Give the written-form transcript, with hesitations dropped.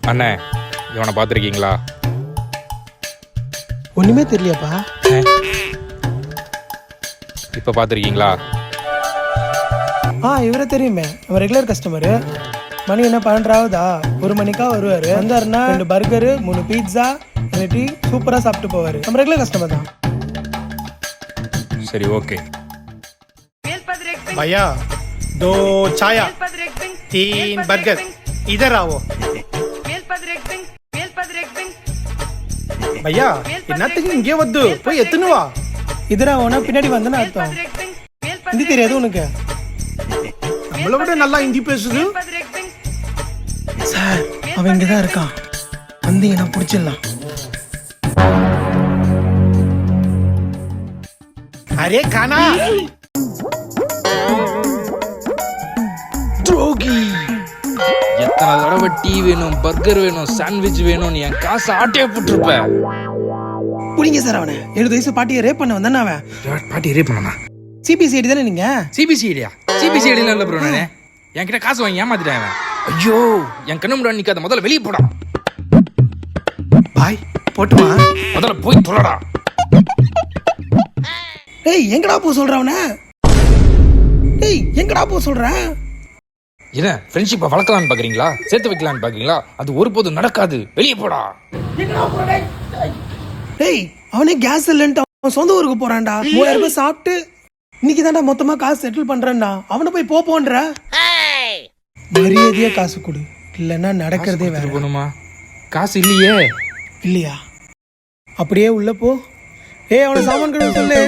அண்ணே, இவனை பார்த்துருக்கீங்களா? ஒண்ணுமே தெரியலையாப்பா. இப்போ பார்த்துருக்கீங்களா? இவரே தெரியுமே, நம்ம ரெகுலர் கஸ்டமரு. மணி என்ன 12 ஆகுதா? 1 மணிக்கா வருவாரு. வந்தாருன்னா 2 பர்கரு 3 பீட்சா டீ சூப்பரா சாப்பிட்டு போவாரு. நம்ம ரெகுலர் கஸ்டமர் தான். சரி, ஓகே. भैया 2 चाया 3 बर्गर इधर आओ भैया என்னத்துக்கு இங்கே வந்து போய் எத்துனுவா இதராவோனா பின்னாடி வந்தேன்னு அர்த்தம். ஹிந்தி தெரியாது உனக்கு? நம்மள விட நல்லா ஹிந்தி பேசுது சார். அவன் இங்கதான் இருக்கான், வந்தீங்கன்னா பிடிச்சிடலாம். அரே கானா துரோகி. எத்தனை தடவை டீ வேணும், பர்கர் வேணும், சாண்ட்விச் வேணும், நீ என் காசை ஆட்டையே போட்டுருப்ப. புடிங்க சார் அவனை. 70 வயசு பாட்டியை ரேப் பண்ண வந்தானே அவன். பாட்டி ரேப் பண்ணா? சிபிசிஐடி தானே நீங்க? சிபிசிஐடியா? சிபிசிஐடிலாம் இல்லை ப்ரோ. நானே என்கிட்ட காசு வாங்கி ஏமாத்திட்டேன் அவன். ஐயோ, என் கண்ணு முன்னாடி நிக்காத, முதல்ல வெளியே போடா. பாய் போட்டுமா? முதல்ல போய் தொலைடா. ஏய் எங்கடா போ சொல்ற அவனை? ஏய் எங்கடா போ சொல்ற? என்ன ஃப்ரெண்ட்ஷிப்பை வளர்க்கலான்னு பாக்குறீங்களா? சேர்த்து வைக்கலான்னு பாக்குறீங்களா? அது ஒருபோதும் நடக்காது. வெளியே போடா. ஏய் அவனே கேஸ் இல்லைன்ட்டு அவன் சொந்த ஊருக்கு போறான்டா. 3000 ரூபாய் சாப்பிட்டு இன்னைக்கு தான்டா மொத்தமா காசு செட்டில் பண்றேன்டா. அவனை போய் போன்ற மரியாதையா காசு கொடு, இல்லைன்னா நடக்கிறதே வேற. போகணுமா? காசு இல்லையே. இல்லையா? அப்படியே உள்ள போ. ஏய் அவனை சாமான் கழுவ சொல்லு.